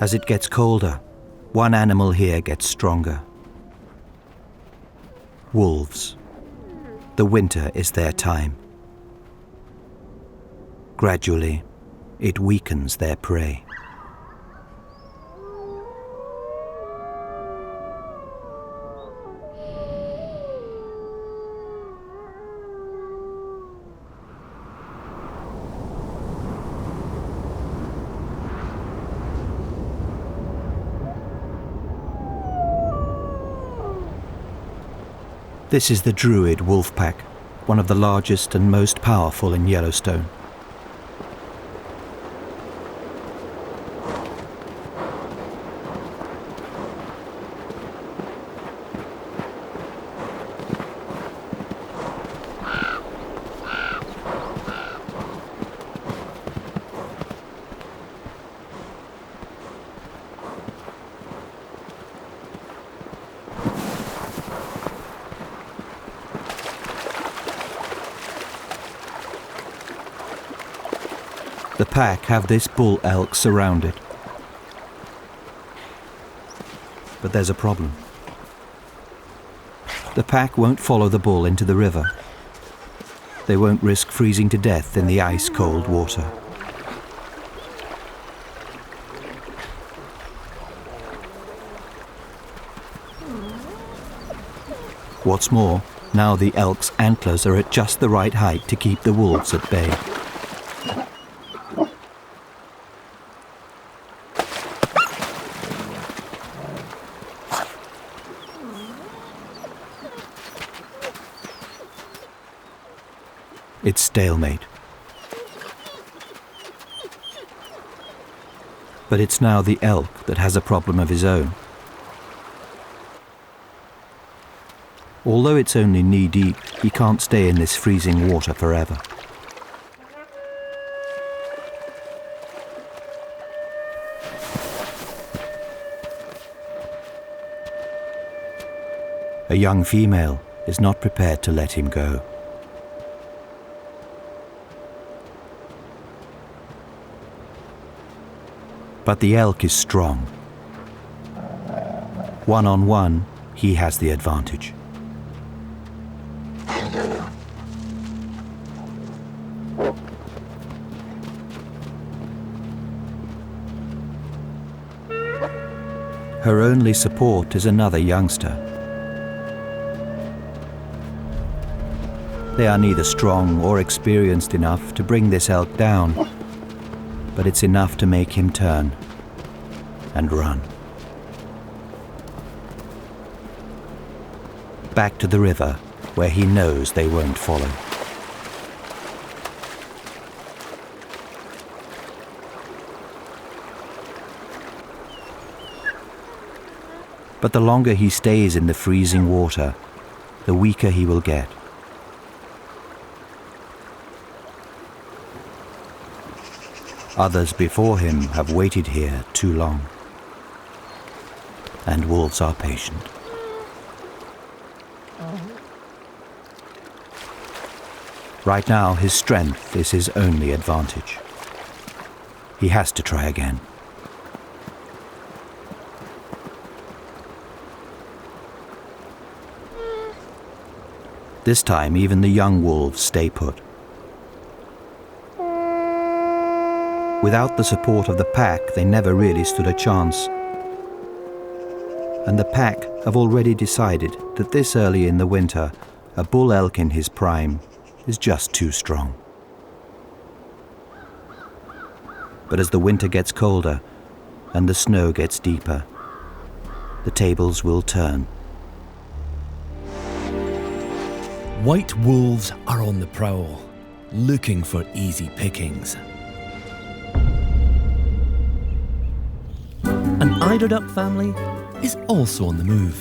As it gets colder, one animal here gets stronger. Wolves. The winter is their time. Gradually, it weakens their prey. This is the Druid wolf pack, one of the largest and most powerful in Yellowstone. The pack have this bull elk surrounded. But there's a problem. The pack won't follow the bull into the river. They won't risk freezing to death in the ice-cold water. What's more, now the elk's antlers are at just the right height to keep the wolves at bay. It's stalemate. But it's now the elk that has a problem of his own. Although it's only knee-deep, he can't stay in this freezing water forever. A young female is not prepared to let him go. But the elk is strong. One-on-one, he has the advantage. Her only support is another youngster. They are neither strong or experienced enough to bring this elk down, but it's enough to make him turn and run. Back to the river, where he knows they won't follow. But the longer he stays in the freezing water, the weaker he will get. Others before him have waited here too long. And wolves are patient. Right now, his strength is his only advantage. He has to try again. This time, even the young wolves stay put. Without the support of the pack, they never really stood a chance. And the pack have already decided that this early in the winter, a bull elk in his prime is just too strong. But as the winter gets colder and the snow gets deeper, the tables will turn. White wolves are on the prowl, looking for easy pickings. An eider-duck family is also on the move.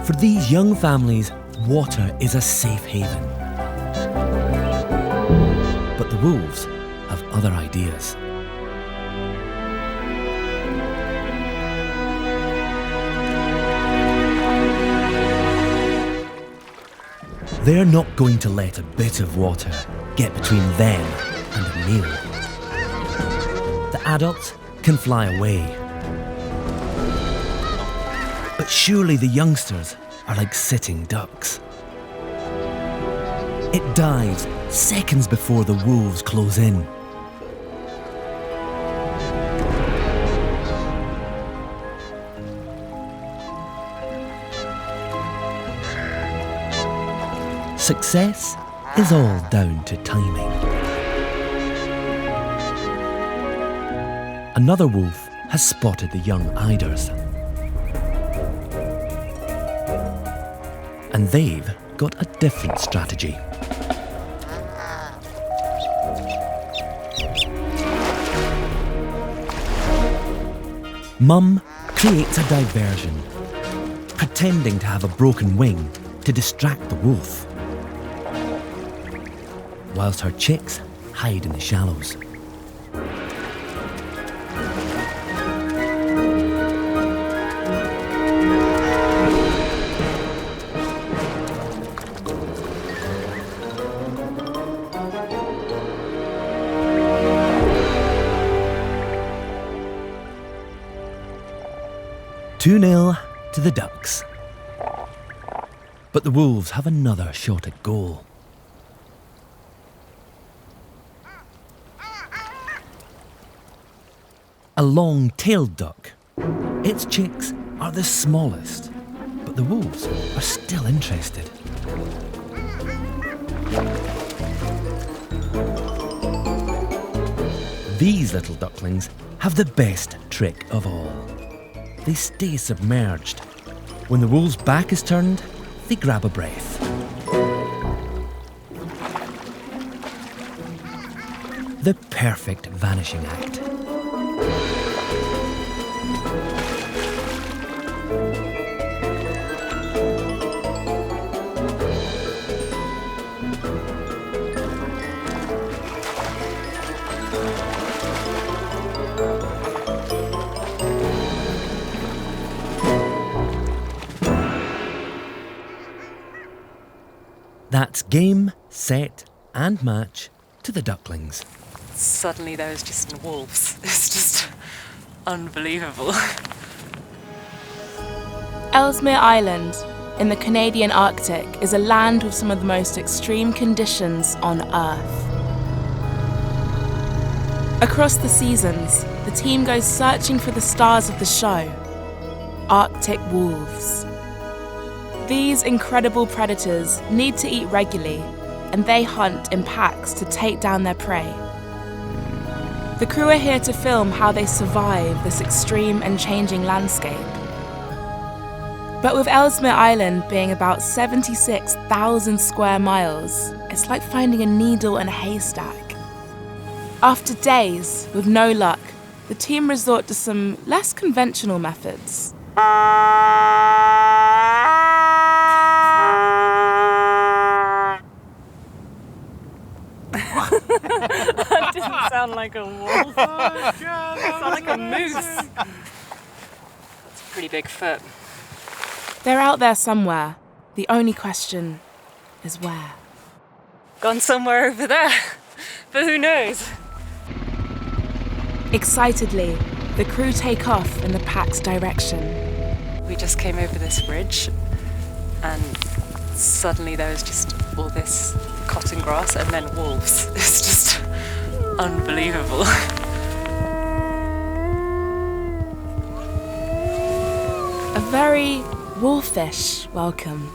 For these young families, water is a safe haven. But the wolves have other ideas. They're not going to let a bit of water get between them and a meal. The adults can fly away. But surely the youngsters are like sitting ducks. It dives seconds before the wolves close in. Success is all down to timing. Another wolf has spotted the young eiders. And they've got a different strategy. Mum creates a diversion, pretending to have a broken wing to distract the wolf, whilst her chicks hide in the shallows. Two 2-0 to the Ducks. But the Wolves have another shot at goal. A long-tailed duck. Its chicks are the smallest, but the wolves are still interested. These little ducklings have the best trick of all. They stay submerged. When the wolf's back is turned, they grab a breath. The perfect vanishing act. That's game, set, and match to the ducklings. Suddenly there was just wolves. It's just unbelievable. Ellesmere Island in the Canadian Arctic is a land with some of the most extreme conditions on Earth. Across the seasons, the team goes searching for the stars of the show, Arctic wolves. These incredible predators need to eat regularly, and they hunt in packs to take down their prey. The crew are here to film how they survive this extreme and changing landscape. But with Ellesmere Island being about 76,000 square miles, it's like finding a needle in a haystack. After days with no luck, the team resort to some less conventional methods. That didn't sound like a wolf. Oh, God, it sounded like a moose. That's a pretty big foot. They're out there somewhere. The only question is where. Gone somewhere over there. But who knows? Excitedly, the crew take off in the pack's direction. We just came over this ridge and suddenly there was just all this cotton grass and then wolves. It's just unbelievable. A very wolfish welcome.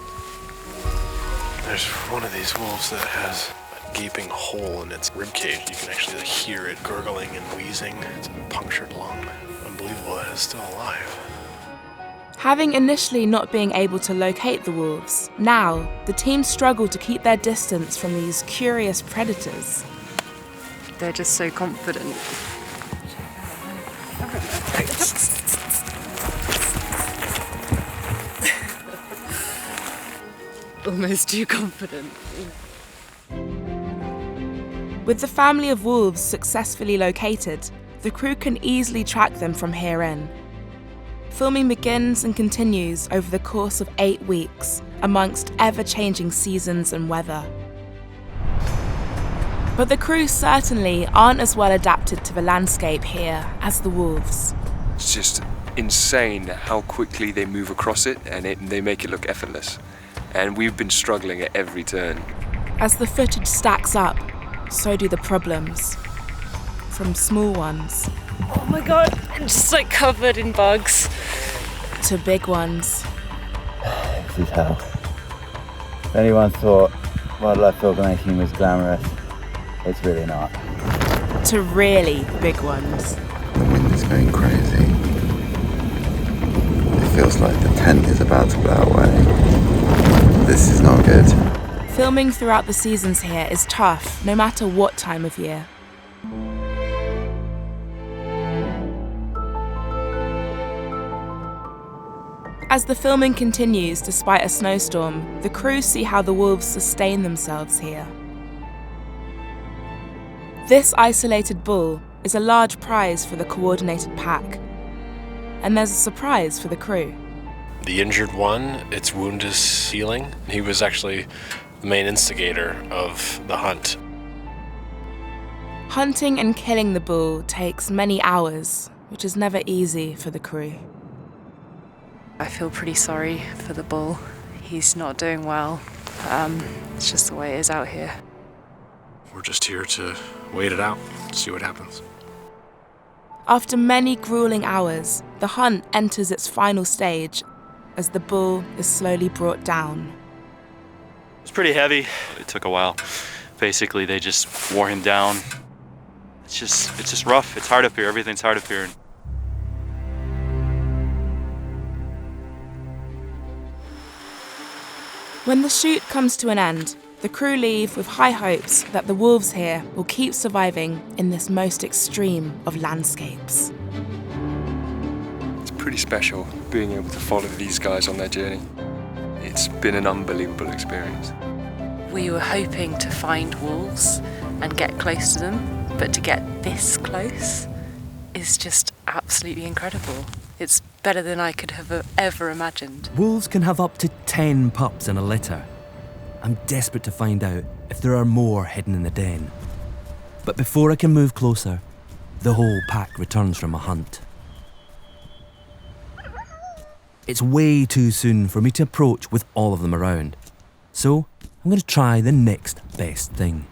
There's one of these wolves that has a gaping hole in its ribcage. You can actually hear it gurgling and wheezing. It's a punctured lung. Unbelievable that it's still alive. Having initially not being able to locate the wolves, now the team struggle to keep their distance from these curious predators. They're just so confident. Almost too confident. With the family of wolves successfully located, the crew can easily track them from here in. Filming begins and continues over the course of 8 weeks, amongst ever-changing seasons and weather. But the crew certainly aren't as well adapted to the landscape here as the wolves. It's just insane how quickly they move across it, and they make it look effortless. And we've been struggling at every turn. As the footage stacks up, so do the problems. From small ones Oh my god, I'm just like covered in bugs. to big ones. This is hell. If anyone thought wildlife filmmaking was glamorous, it's really not. To really big ones. The wind is going crazy. It feels like the tent is about to blow away. This is not good. Filming throughout the seasons here is tough, no matter what time of year. As the filming continues despite a snowstorm, the crew see how the wolves sustain themselves here. This isolated bull is a large prize for the coordinated pack, and there's a surprise for the crew. The injured one, its wound is healing. He was actually the main instigator of the hunt. Hunting and killing the bull takes many hours, which is never easy for the crew. I feel pretty sorry for the bull. He's not doing well. It's just the way it is out here. We're just here to wait it out, see what happens. After many grueling hours, the hunt enters its final stage as the bull is slowly brought down. It's pretty heavy. It took a while. Basically, they just wore him down. It's just rough. It's hard up here. Everything's hard up here. When the shoot comes to an end, the crew leave with high hopes that the wolves here will keep surviving in this most extreme of landscapes. It's pretty special being able to follow these guys on their journey. It's been an unbelievable experience. We were hoping to find wolves and get close to them, but to get this close is just absolutely incredible. It's better than I could have ever imagined. Wolves can have up to 10 pups in a litter. I'm desperate to find out if there are more hidden in the den. But before I can move closer, the whole pack returns from a hunt. It's way too soon for me to approach with all of them around. So I'm going to try the next best thing.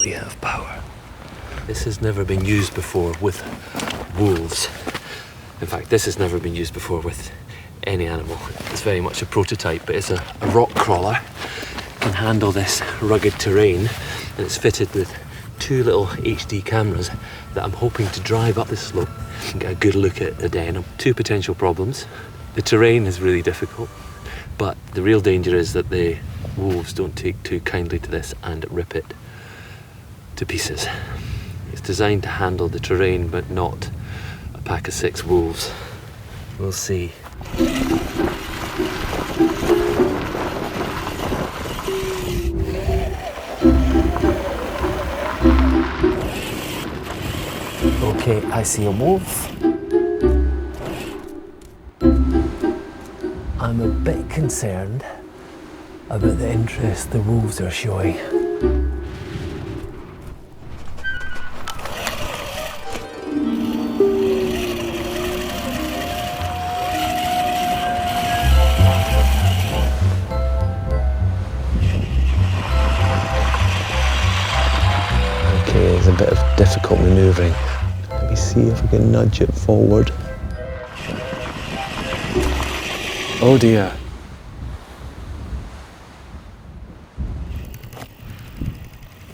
We have power. This has never been used before with wolves. In fact, this has never been used before with any animal. It's very much a prototype, but it's a rock crawler. It can handle this rugged terrain, and it's fitted with 2 little HD cameras that I'm hoping to drive up the slope and get a good look at the den. 2 potential problems. The terrain is really difficult, but the real danger is that the wolves don't take too kindly to this and rip it to pieces. It's designed to handle the terrain, but not a pack of 6 wolves. We'll see. Okay, I see a wolf. I'm a bit concerned about the interest the wolves are showing. There's a bit of difficult manoeuvring. Let me see if I can nudge it forward. Oh dear.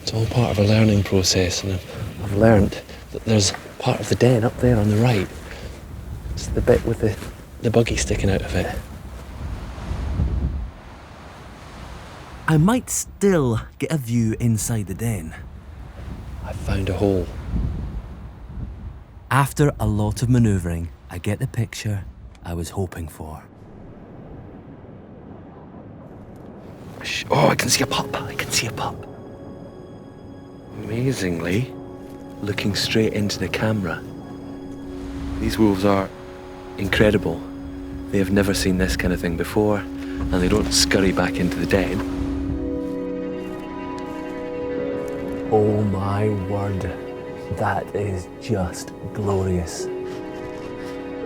It's all part of a learning process, and I've learned that there's part of the den up there on the right. It's the bit with the buggy sticking out of it. I might still get a view inside the den. I found a hole. After a lot of manoeuvring, I get the picture I was hoping for. Oh, I can see a pup. I can see a pup. Amazingly, looking straight into the camera. These wolves are incredible. They have never seen this kind of thing before, and they don't scurry back into the den. Oh my word, that is just glorious.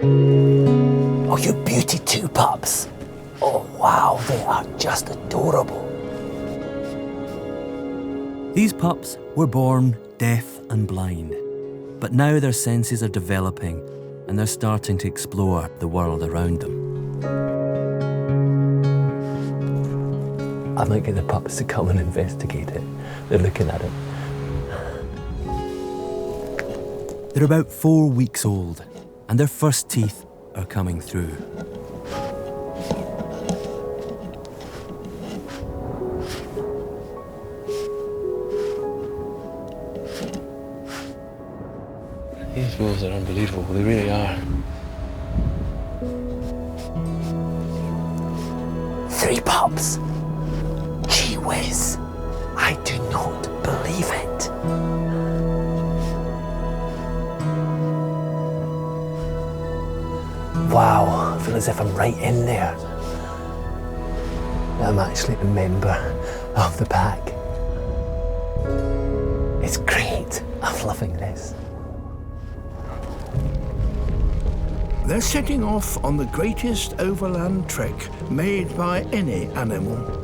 Oh, you beauty two pups. Oh wow, they are just adorable. These pups were born deaf and blind, but now their senses are developing and they're starting to explore the world around them. I might get the pups to come and investigate it. They're looking at it. They're about 4 weeks old and their first teeth are coming through. These wolves are unbelievable, they really are. 3 pups. Gee whiz. I do not believe it. Wow, I feel as if I'm right in there. I'm actually a member of the pack. It's great. I'm loving this. They're setting off on the greatest overland trek made by any animal.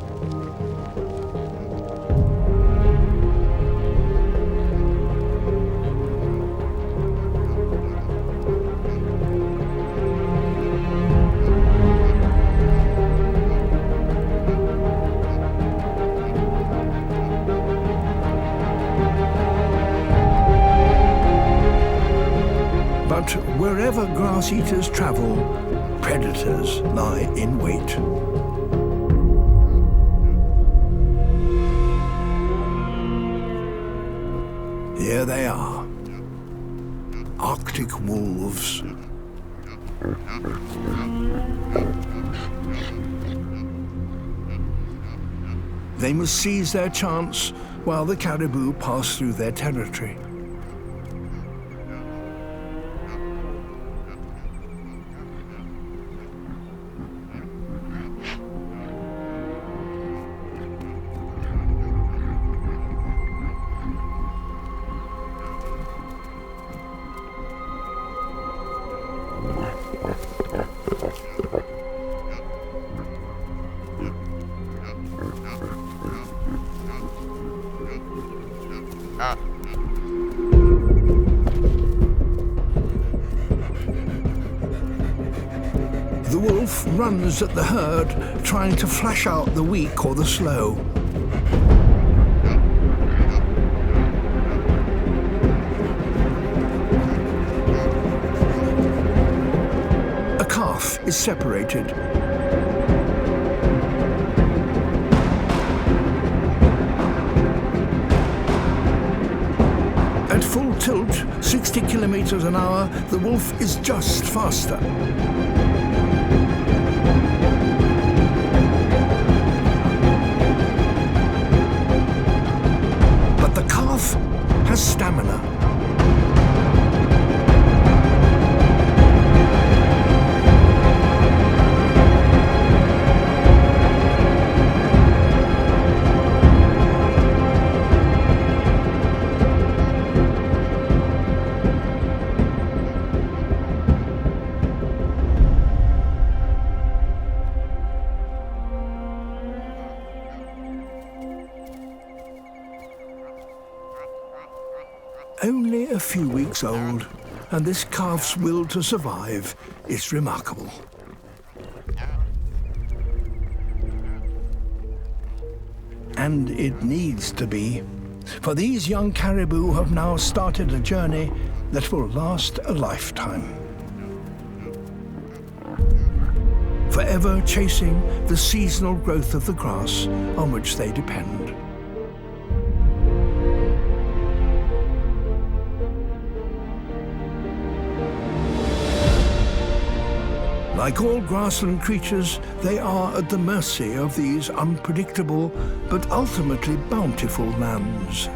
But wherever grass eaters travel, predators lie in wait. Here they are, Arctic wolves. They must seize their chance while the caribou pass through their territory. The wolf runs at the herd, trying to flash out the weak or the slow. A calf is separated. At full tilt, 60 kilometers an hour, the wolf is just faster. The calf has stamina. Only a few weeks old, and this calf's will to survive is remarkable. And it needs to be, for these young caribou have now started a journey that will last a lifetime. Forever chasing the seasonal growth of the grass on which they depend. Like all grassland creatures, they are at the mercy of these unpredictable but ultimately bountiful lands.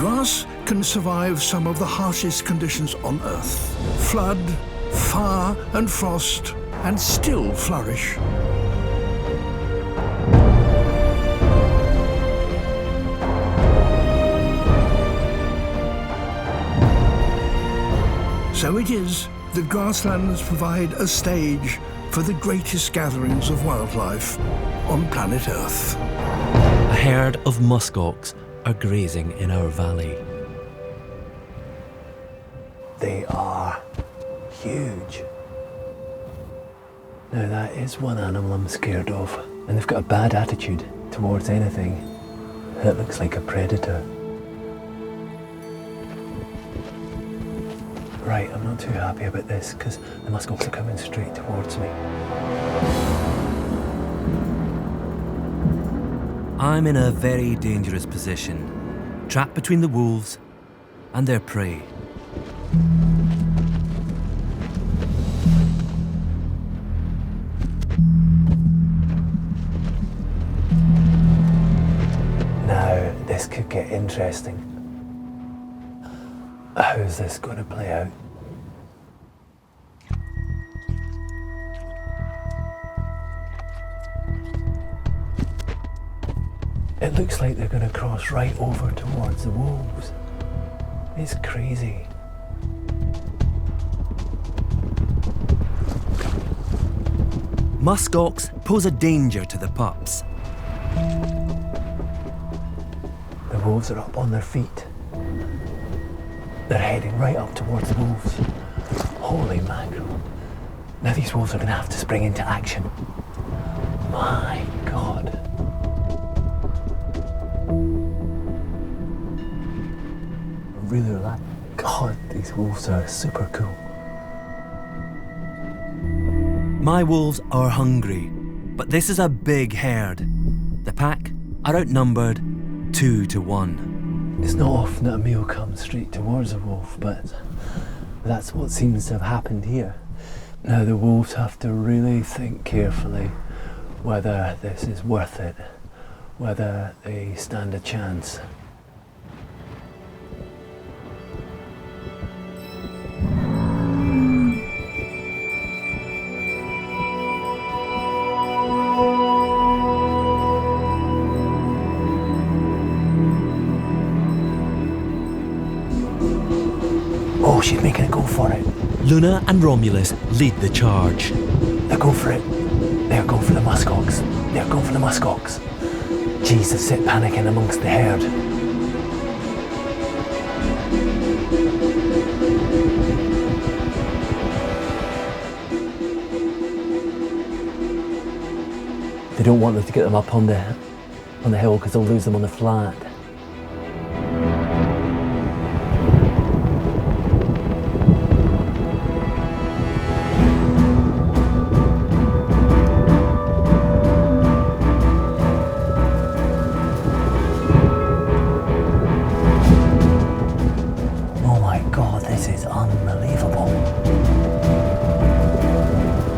Grass can survive some of the harshest conditions on Earth. Flood, fire and frost, and still flourish. So it is that grasslands provide a stage for the greatest gatherings of wildlife on planet Earth. A herd of muskox are grazing in our valley. They are huge. Now that is one animal I'm scared of, and they've got a bad attitude towards anything that looks like a predator. Right, I'm not too happy about this because the muskox are coming straight towards me. I'm in a very dangerous position, trapped between the wolves and their prey. Now, this could get interesting. How's this going to play out? It looks like they're going to cross right over towards the wolves. It's crazy. Muskox pose a danger to the pups. The wolves are up on their feet. They're heading right up towards the wolves. Holy mackerel. Now these wolves are going to have to spring into action. My God. Really relaxed. God, these wolves are super cool. My wolves are hungry, but this is a big herd. The pack are outnumbered 2 to 1. It's not often that a meal comes straight towards a wolf, but that's what seems to have happened here. Now the wolves have to really think carefully whether this is worth it, whether they stand a chance. Oh, she's making a go for it. Luna and Romulus lead the charge. They're going for it. They're going for the muskox. They're going for the muskox. Jeez, they sit panicking amongst the herd. They don't want them to get them up on the hill because they'll lose them on the flat.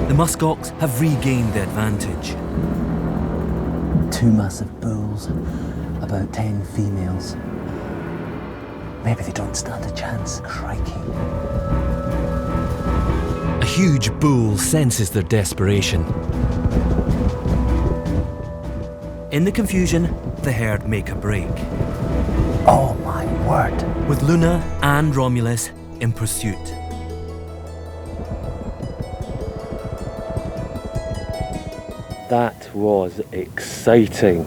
The muskox have regained the advantage. 2 massive bulls, about 10 females. Maybe they don't stand a chance. Crikey. A huge bull senses their desperation. In the confusion, the herd make a break. Oh my word. With Luna and Romulus in pursuit. That was exciting.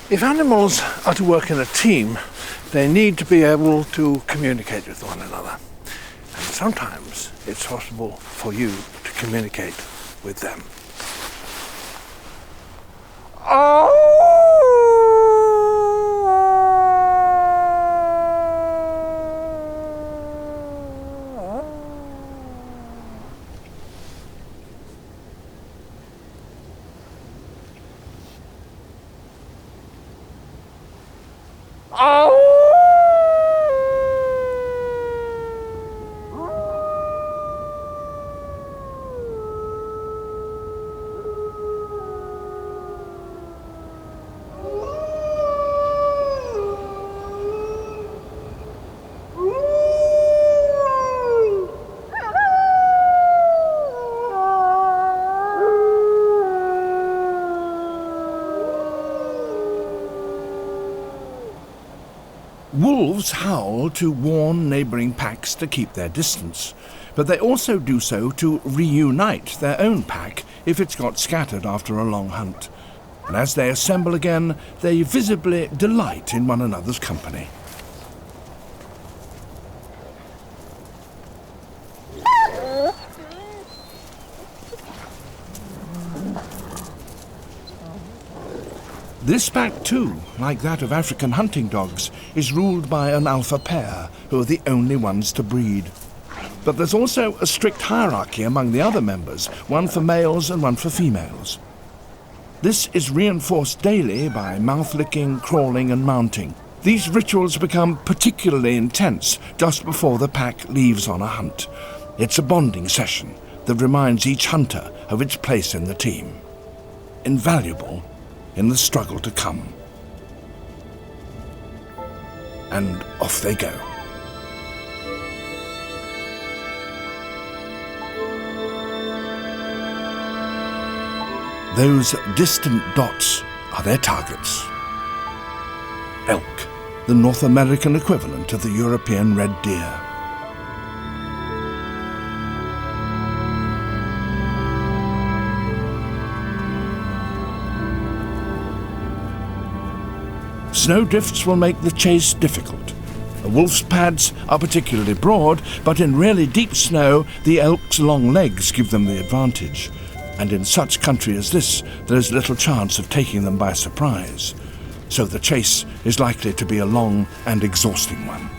If animals are to work in a team, they need to be able to communicate with one another. And sometimes it's possible for you to communicate with them. Wolves howl to warn neighbouring packs to keep their distance, but they also do so to reunite their own pack if it's got scattered after a long hunt. And as they assemble again, they visibly delight in one another's company. This pack too, like that of African hunting dogs, is ruled by an alpha pair who are the only ones to breed. But there's also a strict hierarchy among the other members, one for males and one for females. This is reinforced daily by mouth-licking, crawling and mounting. These rituals become particularly intense just before the pack leaves on a hunt. It's a bonding session that reminds each hunter of its place in the team. Invaluable in the struggle to come. And off they go. Those distant dots are their targets. Elk, the North American equivalent of the European red deer. Snow drifts will make the chase difficult. A wolf's pads are particularly broad, but in really deep snow, the elk's long legs give them the advantage. And in such country as this, there is little chance of taking them by surprise. So the chase is likely to be a long and exhausting one.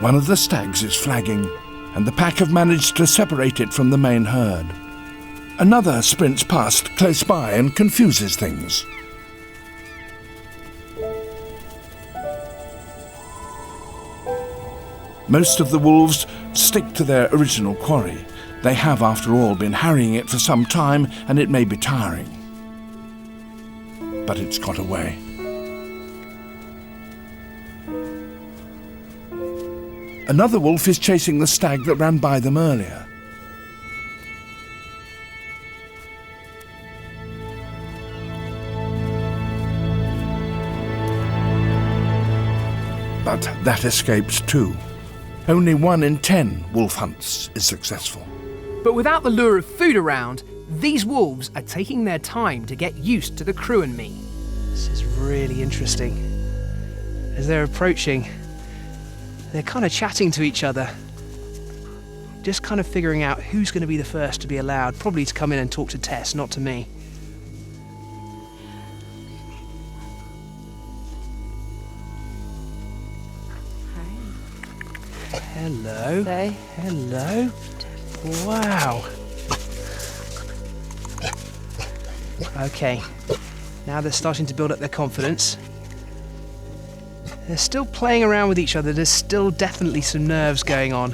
One of the stags is flagging, and the pack have managed to separate it from the main herd. Another sprints past close by and confuses things. Most of the wolves stick to their original quarry. They have, after all, been harrying it for some time, and it may be tiring. But it's got away. Another wolf is chasing the stag that ran by them earlier. But that escapes too. Only 1 in 10 wolf hunts is successful. But without the lure of food around, these wolves are taking their time to get used to the crew and me. This is really interesting. As they're approaching, they're kind of chatting to each other, just kind of figuring out who's going to be the first to be allowed, probably to come in and talk to Tess, not to me. Hi. Hello. Hey. Hello. Wow. Okay, now they're starting to build up their confidence. They're still playing around with each other. There's still definitely some nerves going on.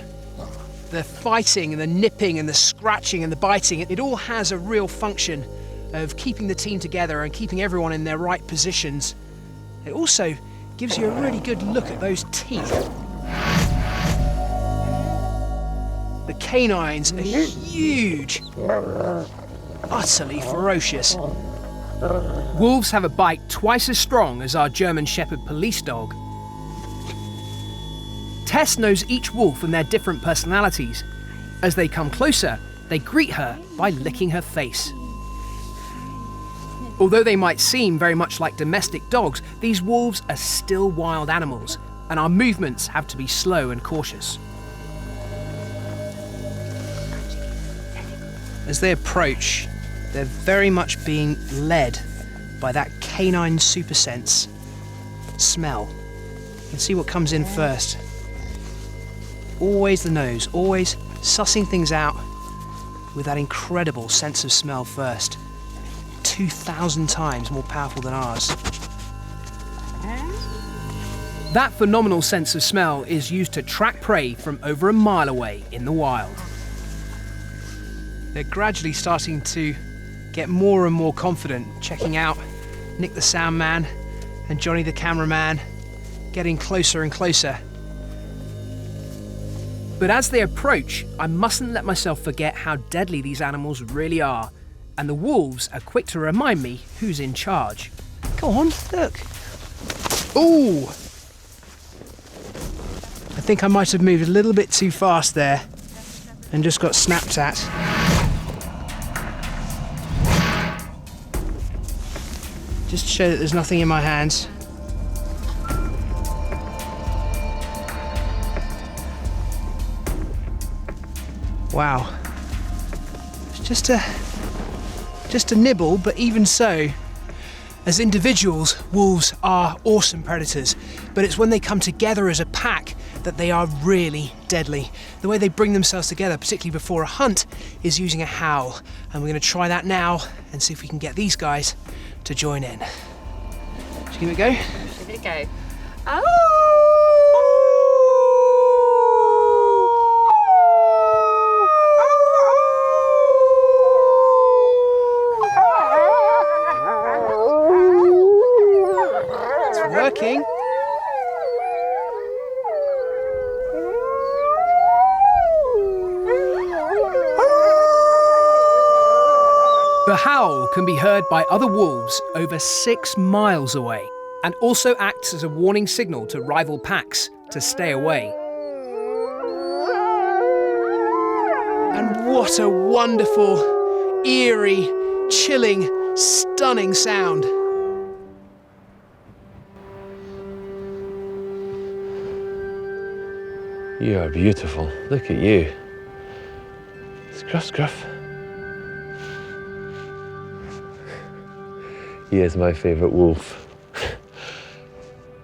The fighting and the nipping and the scratching and the biting, it all has a real function of keeping the team together and keeping everyone in their right positions. It also gives you a really good look at those teeth. The canines are huge, utterly ferocious. Wolves have a bite twice as strong as our German Shepherd police dog. Tess knows each wolf and their different personalities. As they come closer, they greet her by licking her face. Although they might seem very much like domestic dogs, these wolves are still wild animals, and our movements have to be slow and cautious. As they approach, they're very much being led by that canine super sense. Smell. You can see what comes in first. Always the nose, always sussing things out with that incredible sense of smell first. 2,000 times more powerful than ours. That phenomenal sense of smell is used to track prey from over a mile away in the wild. They're gradually starting to get more and more confident, checking out Nick the sound man and Johnny the cameraman, getting closer and closer. But as they approach, I mustn't let myself forget how deadly these animals really are. And the wolves are quick to remind me who's in charge. Go on, look. Ooh! I think I might have moved a little bit too fast there and just got snapped at. Just to show that there's nothing in my hands. Wow. It's just a nibble, but even so, as individuals, wolves are awesome predators, but it's when they come together as a pack that they are really deadly. The way they bring themselves together, particularly before a hunt, is using a howl. And we're going to try that now and see if we can get these guys to join in. Should we give it a go? Give it a go. It's working. The howl can be heard by other wolves over 6 miles away and also acts as a warning signal to rival packs to stay away. And what a wonderful, eerie, chilling, stunning sound. You are beautiful. Look at you. Scruff, scruff. He is my favourite wolf.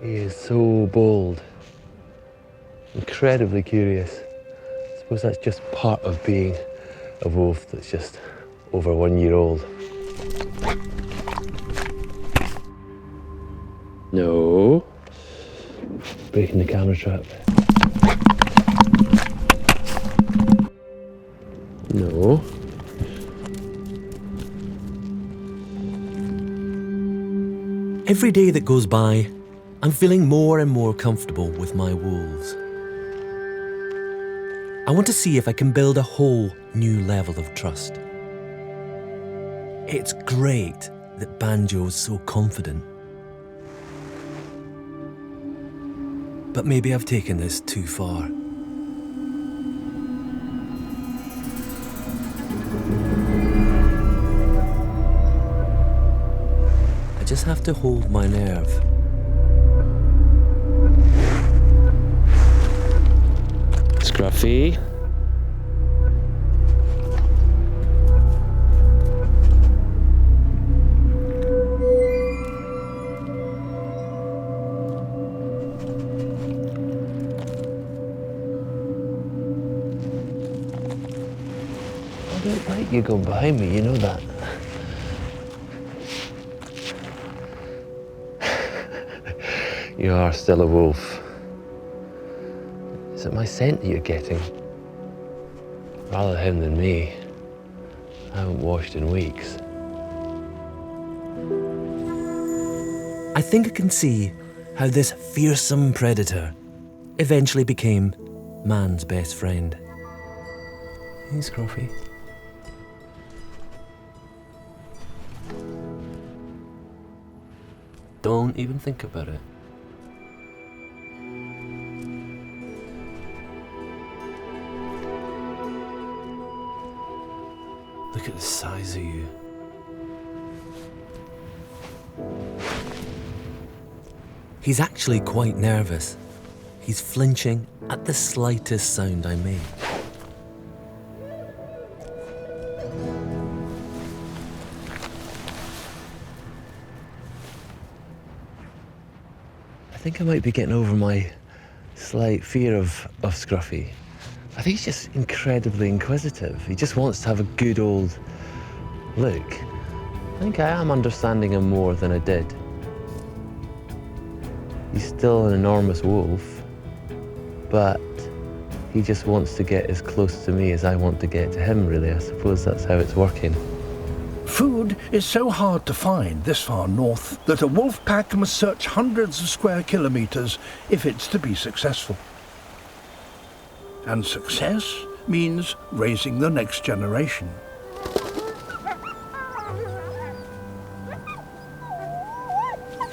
He is so bold, incredibly curious. I suppose that's just part of being a wolf that's just over 1 year old. No. Breaking the camera trap. No. Every day that goes by, I'm feeling more and more comfortable with my wolves. I want to see if I can build a whole new level of trust. It's great that Banjo's so confident. But maybe I've taken this too far. I just have to hold my nerve. Scruffy. I don't like you going behind me, you know that. You are still a wolf. Is it my scent that you're getting? Rather him than me. I haven't washed in weeks. I think I can see how this fearsome predator eventually became man's best friend. Hey, Scruffy. Don't even think about it. Look at the size of you. He's actually quite nervous. He's flinching at the slightest sound I make. I think I might be getting over my slight fear of Scruffy. I think he's just incredibly inquisitive. He just wants to have a good old look. I think I am understanding him more than I did. He's still an enormous wolf, but he just wants to get as close to me as I want to get to him, really. I suppose that's how it's working. Food is so hard to find this far north that a wolf pack must search hundreds of square kilometres if it's to be successful. And success means raising the next generation.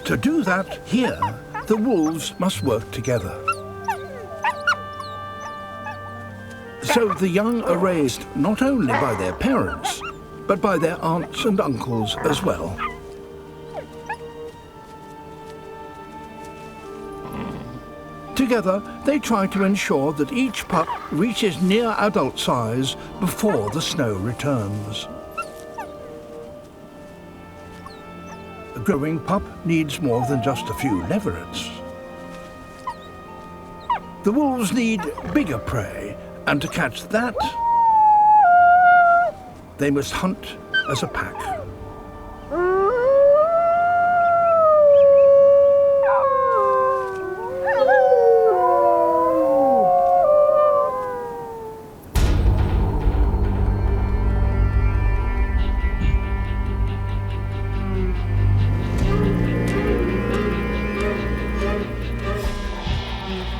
To do that here, the wolves must work together. So the young are raised not only by their parents, but by their aunts and uncles as well. Together, they try to ensure that each pup reaches near adult size before the snow returns. A growing pup needs more than just a few leverets. The wolves need bigger prey, and to catch that, they must hunt as a pack.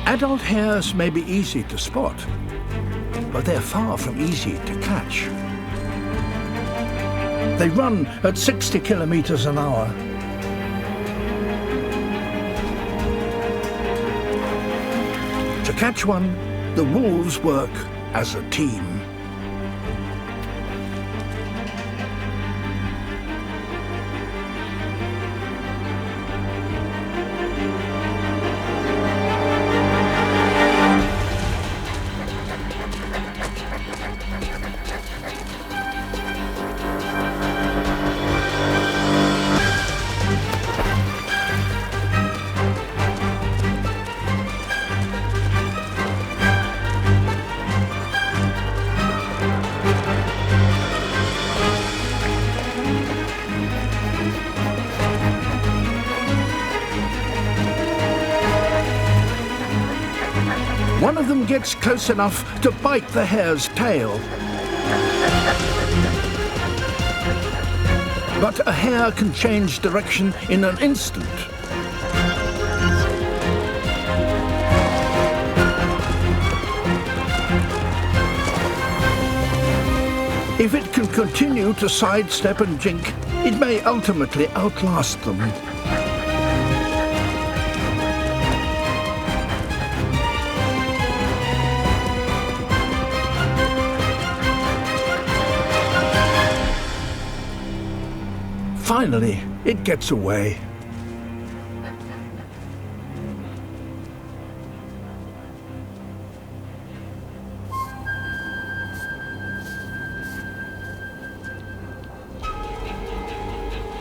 Adult hares may be easy to spot, but they're far from easy to catch. They run at 60 kilometers an hour. To catch one, the wolves work as a team. One of them gets close enough to bite the hare's tail. But a hare can change direction in an instant. If it can continue to sidestep and jink, it may ultimately outlast them. Finally, it gets away.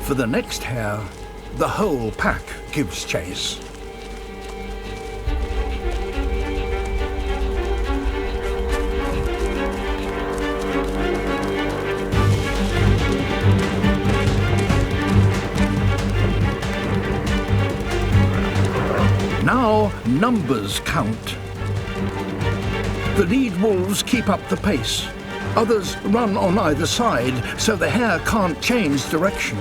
For the next hare, the whole pack gives chase. Now, numbers count. The lead wolves keep up the pace. Others run on either side, so the hare can't change direction.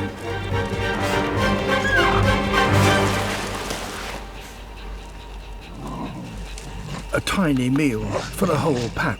A tiny meal for the whole pack.